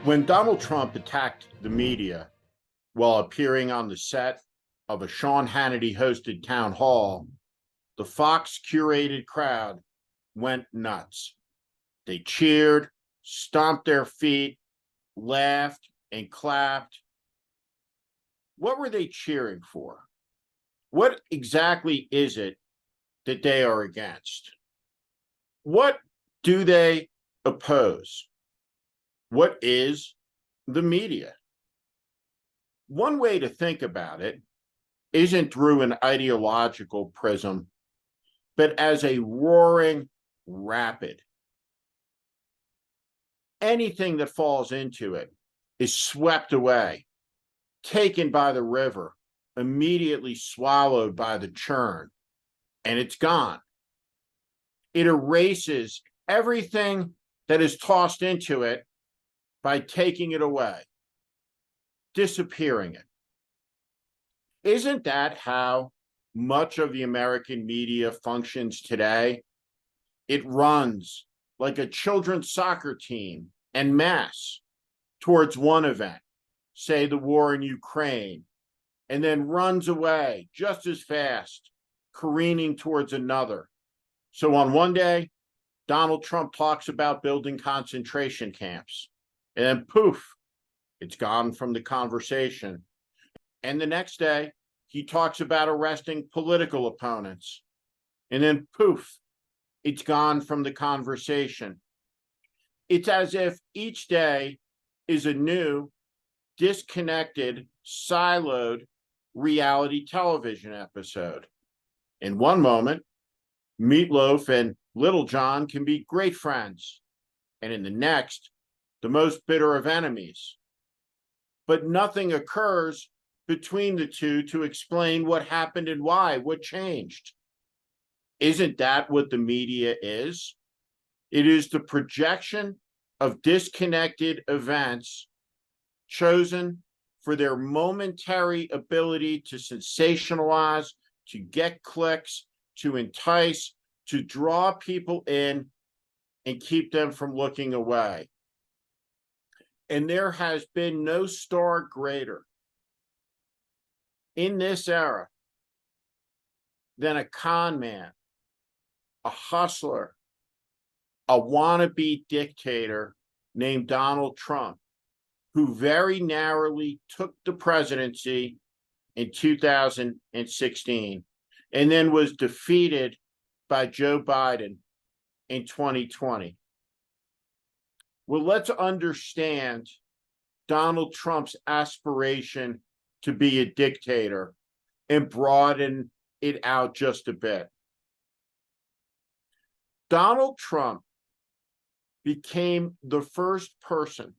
When Donald Trump attacked the media while appearing on the set of a Sean Hannity hosted town hall, the Fox curated crowd went nuts. They cheered, stomped their feet, laughed, and clapped. What were they cheering for? What exactly is it that they are against? What do they oppose? What is the media? One way to think about it isn't through an ideological prism, but as a roaring rapid. Anything that falls into it is swept away, taken by the river, immediately swallowed by the churn, and it's gone. It erases everything that is tossed into it by taking it away, disappearing it. Isn't that how much of the American media functions today? It runs like a children's soccer team en masse towards one event, say the war in Ukraine, and then runs away just as fast, careening towards another. So on one day, Donald Trump talks about building concentration camps, and then poof, it's gone from the conversation. And the next day, he talks about arresting political opponents, and then poof, it's gone from the conversation. It's as if each day is a new, disconnected, siloed reality television episode. In one moment, Meatloaf and Little John can be great friends, and in the next, the most bitter of enemies. But nothing occurs between the two to explain what happened and why, what changed. Isn't that what the media is? It is the projection of disconnected events chosen for their momentary ability to sensationalize, to get clicks, to entice, to draw people in and keep them from looking away. And there has been no star greater in this era than a con man, a hustler, a wannabe dictator named Donald Trump, who very narrowly took the presidency in 2016 and then was defeated by Joe Biden in 2020. Well, let's understand Donald Trump's aspiration to be a dictator and broaden it out just a bit. Donald Trump became the first person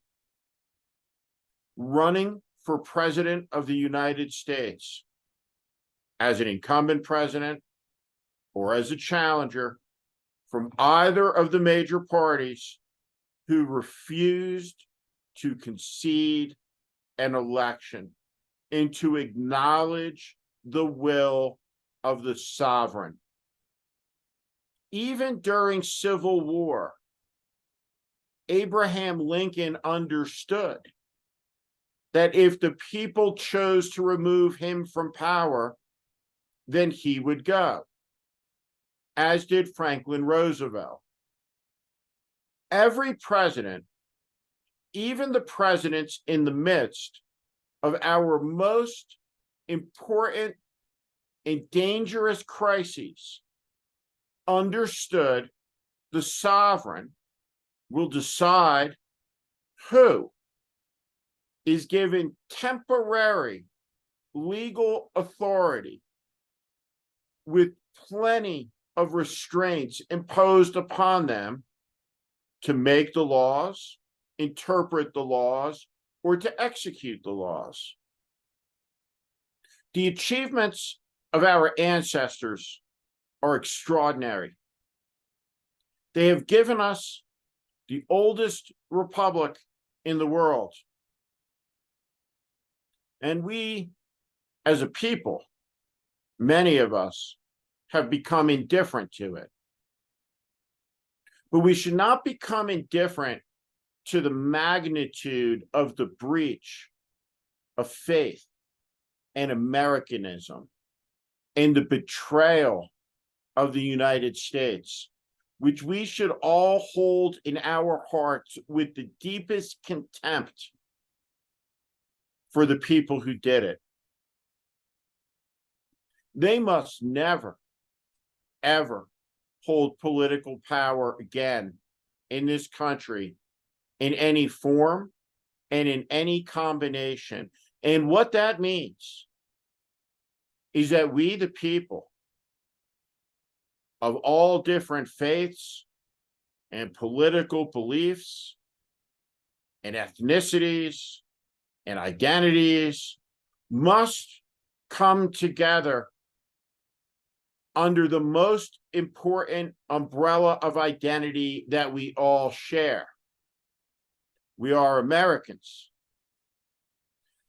running for president of the United States as an incumbent president or as a challenger from either of the major parties who refused to concede an election and to acknowledge the will of the sovereign. Even during Civil War, Abraham Lincoln understood that if the people chose to remove him from power, then he would go, as did Franklin Roosevelt. Every president, even the presidents in the midst of our most important and dangerous crises, understood the sovereign will decide who is given temporary legal authority with plenty of restraints imposed upon them to make the laws, interpret the laws, or to execute the laws. The achievements of our ancestors are extraordinary. They have given us the oldest republic in the world. And we, as a people, many of us, have become indifferent to it. But we should not become indifferent to the magnitude of the breach of faith and Americanism and the betrayal of the United States, which we should all hold in our hearts with the deepest contempt for the people who did it. They must never, ever hold political power again in this country in any form and in any combination. And what that means is that we, the people of all different faiths and political beliefs and ethnicities and identities, must come together under the most important umbrella of identity that we all share. We are Americans.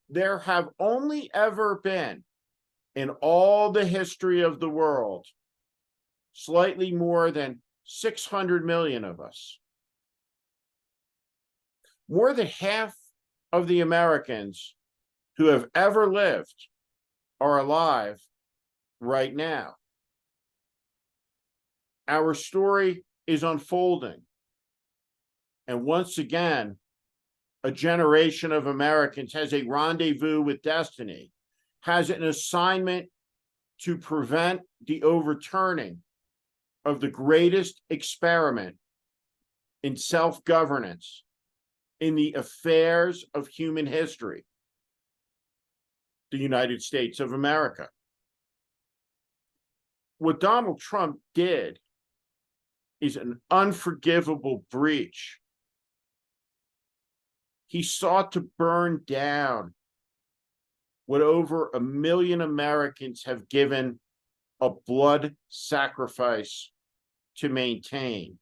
There have only ever been, in all the history of the world, slightly more than 600 million of us. More than half of the Americans who have ever lived are alive right now. Our story is unfolding. And once again, a generation of Americans has a rendezvous with destiny, has an assignment to prevent the overturning of the greatest experiment in self-governance in the affairs of human history, the United States of America. What Donald Trump did is an unforgivable breach. He sought to burn down what over 1 million Americans have given a blood sacrifice to maintain,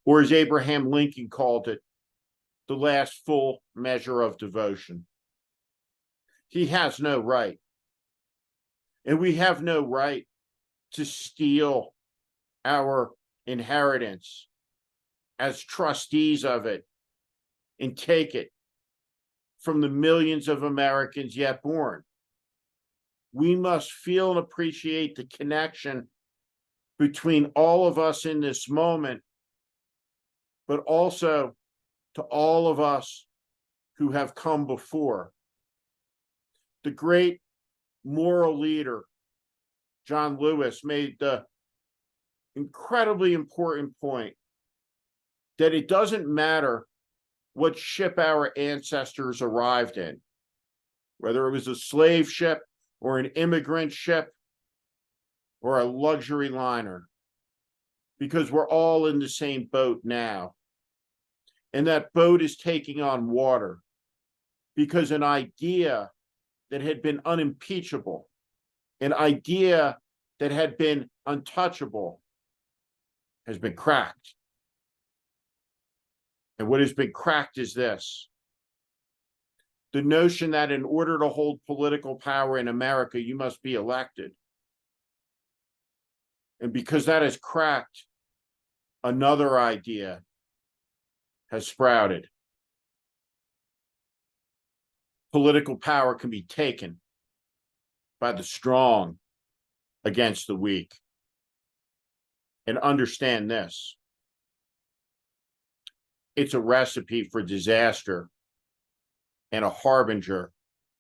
or as Abraham Lincoln called it, the last full measure of devotion. He has no right, and we have no right to steal our inheritance as trustees of it and take it from the millions of Americans yet born. We must feel and appreciate the connection between all of us in this moment, but also to all of us who have come before. The great moral leader, John Lewis, made the incredibly important point that it doesn't matter what ship our ancestors arrived in, whether it was a slave ship or an immigrant ship or a luxury liner, because we're all in the same boat now. And that boat is taking on water because an idea that had been unimpeachable, an idea that had been untouchable, has been cracked. And what has been cracked is this: the notion that in order to hold political power in America, you must be elected. And because that is cracked, another idea has sprouted. Political power can be taken by the strong against the weak. And understand this: it's a recipe for disaster and a harbinger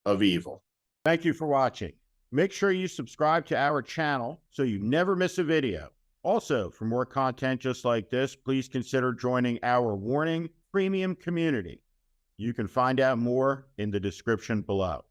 of evil. Thank you for watching. Make sure you subscribe to our channel so you never miss a video. Also, for more content just like this, please consider joining our Warning Premium community. You can find out more in the description below.